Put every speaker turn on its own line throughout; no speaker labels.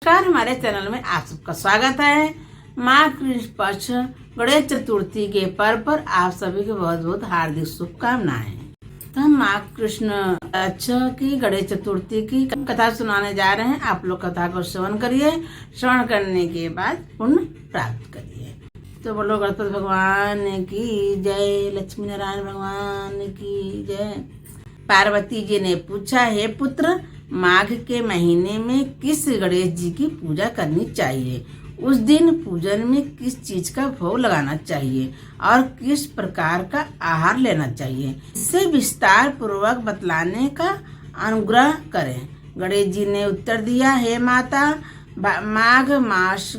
नमस्कार, हमारे चैनल में आप सबका स्वागत है। माघ कृष्ण पक्ष गणेश चतुर्थी के पर्व पर आप सभी को बहुत बहुत हार्दिक शुभकामनाएं। तो हम माघ कृष्ण पक्ष की गणेश चतुर्थी की कथा सुनाने जा रहे हैं। आप लोग कथा को श्रवण करिए। श्रवण करने के बाद पुण्य प्राप्त करिए। तो बोलो गणपति भगवान की जय, लक्ष्मी नारायण भगवान की जय। पार्वती जी ने पूछा, हे पुत्र, माघ के महीने में किस गणेश जी की पूजा करनी चाहिए? उस दिन पूजन में किस चीज का भोग लगाना चाहिए और किस प्रकार का आहार लेना चाहिए, इसे विस्तार पूर्वक बतलाने का अनुग्रह करें। गणेश जी ने उत्तर दिया, हे माता, माघ मास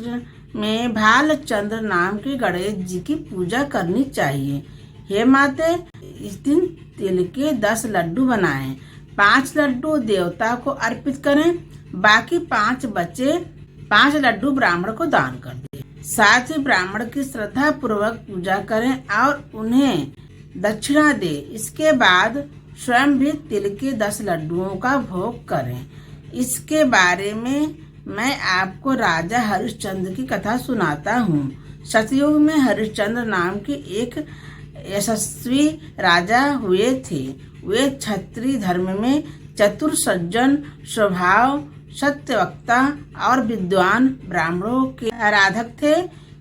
में भालचंद्र नाम के गणेश जी की पूजा करनी चाहिए। हे माते, इस दिन तिल के 10 लड्डू बनाएं। 5 लड्डू देवता को अर्पित करें, बाकी 5 बचे 5 लड्डू ब्राह्मण को दान कर दें। साथ ही ब्राह्मण की श्रद्धा पूर्वक पूजा करें और उन्हें दक्षिणा दे। इसके बाद स्वयं भी तिल के 10 लड्डुओं का भोग करें। इसके बारे में मैं आपको राजा हरिश्चंद्र की कथा सुनाता हूँ। सतयुग में हरिश्चंद्र नाम के एक यशस्वी राजा हुए थे। वे क्षत्रिय धर्म में चतुर, सज्जन स्वभाव, सत्यवक्ता और विद्वान ब्राह्मणों के आराधक थे।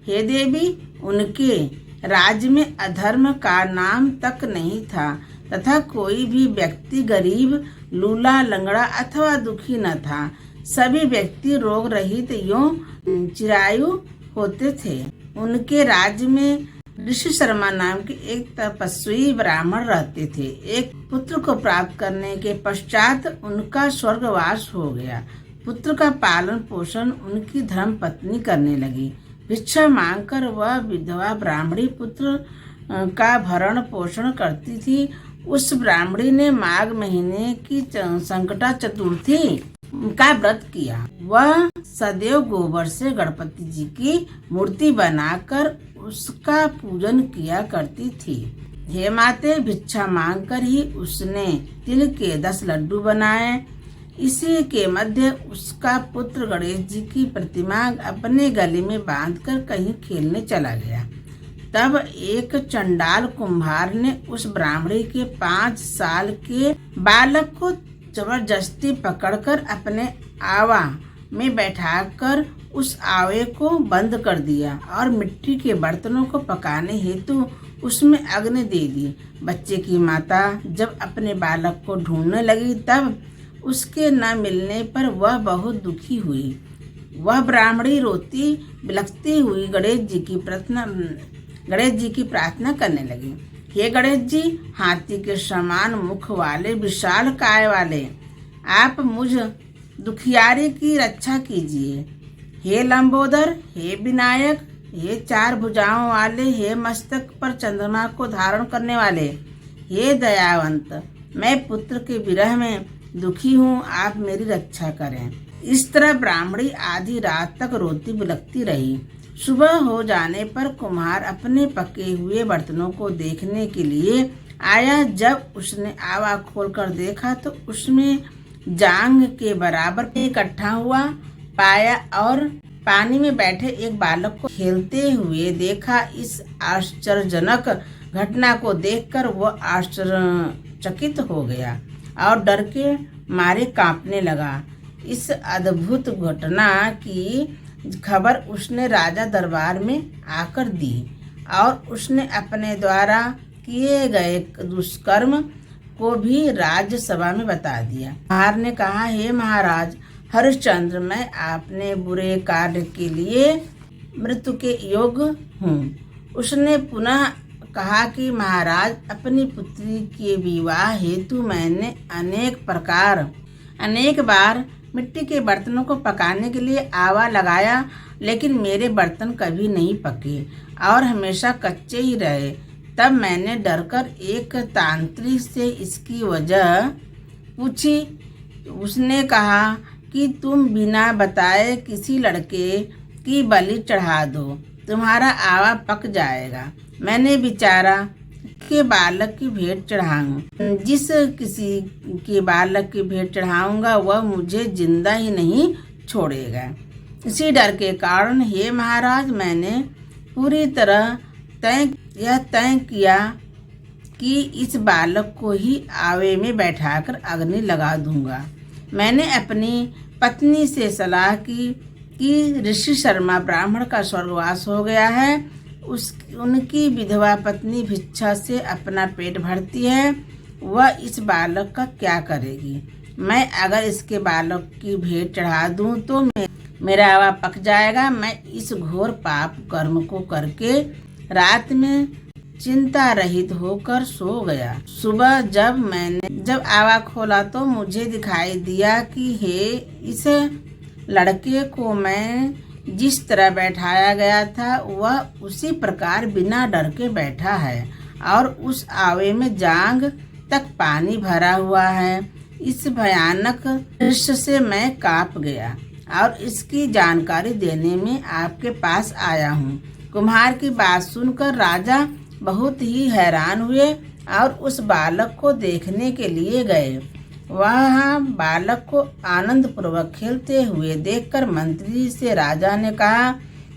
हे देवी, उनके राज्य में अधर्म का नाम तक नहीं था तथा कोई भी व्यक्ति गरीब, लूला, लंगड़ा अथवा दुखी न था। सभी व्यक्ति रोग रहित एवं चिरायु होते थे। उनके राज्य में ऋषि शर्मा नाम के एक तपस्वी ब्राह्मण रहते थे। एक पुत्र को प्राप्त करने के पश्चात उनका स्वर्गवास हो गया। पुत्र का पालन पोषण उनकी धर्म पत्नी करने लगी। भिक्षा मांगकर वह विधवा ब्राह्मणी पुत्र का भरण पोषण करती थी। उस ब्राह्मणी ने माघ महीने की संकटा चतुर्थी का व्रत किया। वह सदैव गोबर से गणपति जी की मूर्ति बनाकर उसका पूजन किया करती थी। हे माते, भिक्षा मांगकर ही उसने तिल के 10 लड्डू बनाए। इसी के मध्य उसका पुत्र गणेश जी की प्रतिमा अपने गले में बांधकर कहीं खेलने चला गया। तब एक चंडाल कुम्हार ने उस ब्राह्मणी के 5 साल के बालक को जबरदस्ती पकड़कर अपने आवा में बैठाकर उस आवे को बंद कर दिया और मिट्टी के बर्तनों को पकाने हेतु उसमें अग्नि दे दी। बच्चे की माता जब अपने बालक को ढूंढने लगी तब उसके न मिलने पर वह बहुत दुखी हुई। वह ब्राह्मणी रोती बिलखती हुई गणेश जी की प्रार्थना करने लगी। हे गणेश जी, हाथी के समान मुख वाले, विशाल काय वाले, आप मुझ दुखियारी की रक्षा कीजिए। हे लंबोदर, हे विनायक, हे 4 भुजाओं वाले, हे मस्तक पर चंद्रमा को धारण करने वाले, हे दयावंत, मैं पुत्र के विरह में दुखी हूँ, आप मेरी रक्षा करें। इस तरह ब्राह्मणी आधी रात तक रोती बिलखती रही। सुबह हो जाने पर कुम्हार अपने पके हुए बर्तनों को देखने के लिए आया। जब उसने आवा खोलकर देखा तो उसमें जांग के बराबर इकट्ठा हुआ पाया और पानी में बैठे एक बालक को खेलते हुए देखा। इस आश्चर्यजनक घटना को देखकर वह आश्चर्यचकित हो गया और डर के मारे कांपने लगा। इस अद्भुत घटना की खबर उसने राजा दरबार में आकर दी और उसने अपने द्वारा किए गए दुष्कर्म को भी राज्यसभा में बता दिया। कुम्हार ने कहा, हे महाराज हरिश्चंद्र, मैं आपने बुरे कार्य के लिए मृत्यु के योग्य हूँ। उसने पुनः कहा कि महाराज, अपनी पुत्री के विवाह हेतु मैंने अनेक बार मिट्टी के बर्तनों को पकाने के लिए आवा लगाया, लेकिन मेरे बर्तन कभी नहीं पके और हमेशा कच्चे ही रहे। तब मैंने डरकर एक तांत्रिक से इसकी वजह पूछी। उसने कहा कि तुम बिना बताए किसी लड़के की बलि चढ़ा दो, तुम्हारा आवा पक जाएगा। मैंने विचारा के बालक की भेंट चढ़ाऊं। जिस किसी के बालक की भेंट चढ़ाऊंगा वह मुझे जिंदा ही नहीं छोड़ेगा। इसी डर के कारण हे महाराज मैंने पूरी तरह तय किया कि इस बालक को ही आवे में बैठाकर अग्नि लगा दूंगा। मैंने अपनी पत्नी से सलाह की कि ऋषि शर्मा ब्राह्मण का स्वर्गवास हो गया है, उनकी विधवा पत्नी भिक्षा से अपना पेट भरती है, वह इस बालक का क्या करेगी। मैं अगर इसके बालक की भेंट चढ़ा दूं तो मेरा हवा पक जाएगा। मैं इस घोर पाप कर्म को करके रात में चिंता रहित होकर सो गया। सुबह जब आवा खोला तो मुझे दिखाई दिया कि हे, इस लड़के को मैं जिस तरह बैठाया गया था वह उसी प्रकार बिना डर के बैठा है और उस आवे में जांग तक पानी भरा हुआ है। इस भयानक दृश्य से मैं कांप गया और इसकी जानकारी देने में आपके पास आया हूँ। कुम्हार की बात सुनकर राजा बहुत ही हैरान हुए और उस बालक को देखने के लिए गए। वहाँ बालक को आनंद पूर्वक खेलते हुए देखकर मंत्री से राजा ने कहा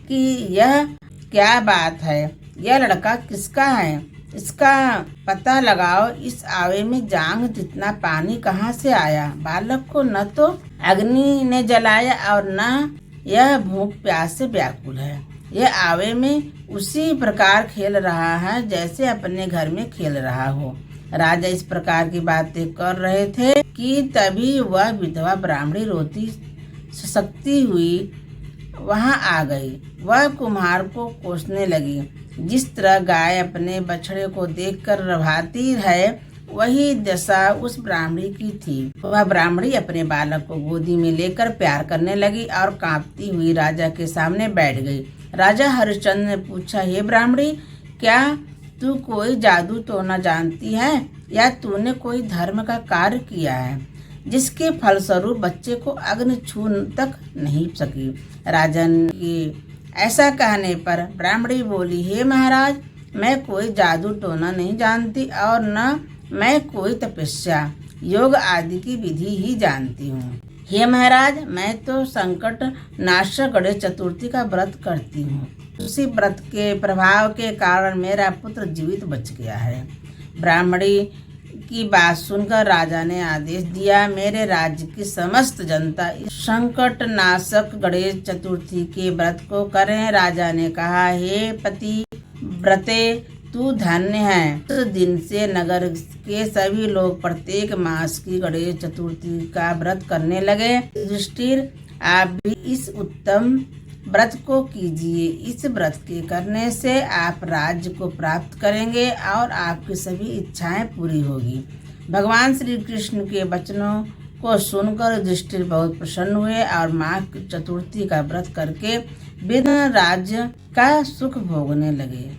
कि यह क्या बात है, यह लड़का किसका है, इसका पता लगाओ। इस आवे में जांग जितना पानी कहाँ से आया। बालक को न तो अग्नि ने जलाया और न यह भूख प्यास से व्याकुल है। यह आवे में उसी प्रकार खेल रहा है जैसे अपने घर में खेल रहा हो। राजा इस प्रकार की बातें कर रहे थे कि तभी वह विधवा ब्राह्मणी रोती ससकती हुई वहां आ गई। वह कुम्हार को कोसने लगी। जिस तरह गाय अपने बछड़े को देखकर रभाती है, वही दशा उस ब्राह्मणी की थी। वह ब्राह्मणी अपने बालक को गोदी में लेकर प्यार करने लगी और कांपती हुई राजा के सामने बैठ गई। राजा हरिश्चंद्र ने पूछा, हे ब्राह्मणी, क्या तू कोई जादू तो न जानती है या तूने कोई धर्म का कार्य किया है जिसके फलस्वरूप बच्चे को अग्नि छू तक नहीं सकी। राजन के ऐसा कहने पर ब्राह्मणी बोली, हे महाराज, मैं कोई जादू टोना नहीं जानती और न मैं कोई तपस्या योग आदि की विधि ही जानती हूँ। हे महाराज, मैं तो संकट नाशक गणेश चतुर्थी का व्रत करती हूँ। उसी व्रत के प्रभाव के कारण मेरा पुत्र जीवित बच गया है। ब्राह्मणी की बात सुनकर राजा ने आदेश दिया, मेरे राज्य की समस्त जनता इस संकट नाशक गणेश चतुर्थी के व्रत को करें। राजा ने कहा, हे पति व्रते, तू धन्य है। उस दिन से नगर के सभी लोग प्रत्येक मास की गणेश चतुर्थी का व्रत करने लगे। युधिष्ठिर, आप भी इस उत्तम व्रत को कीजिए। इस व्रत के करने से आप राज्य को प्राप्त करेंगे और आपकी सभी इच्छाएं पूरी होगी। भगवान श्री कृष्ण के वचनों को सुनकर युधिष्ठिर बहुत प्रसन्न हुए और माघ चतुर्थी का व्रत करके विघ्न राज्य का सुख भोगने लगे।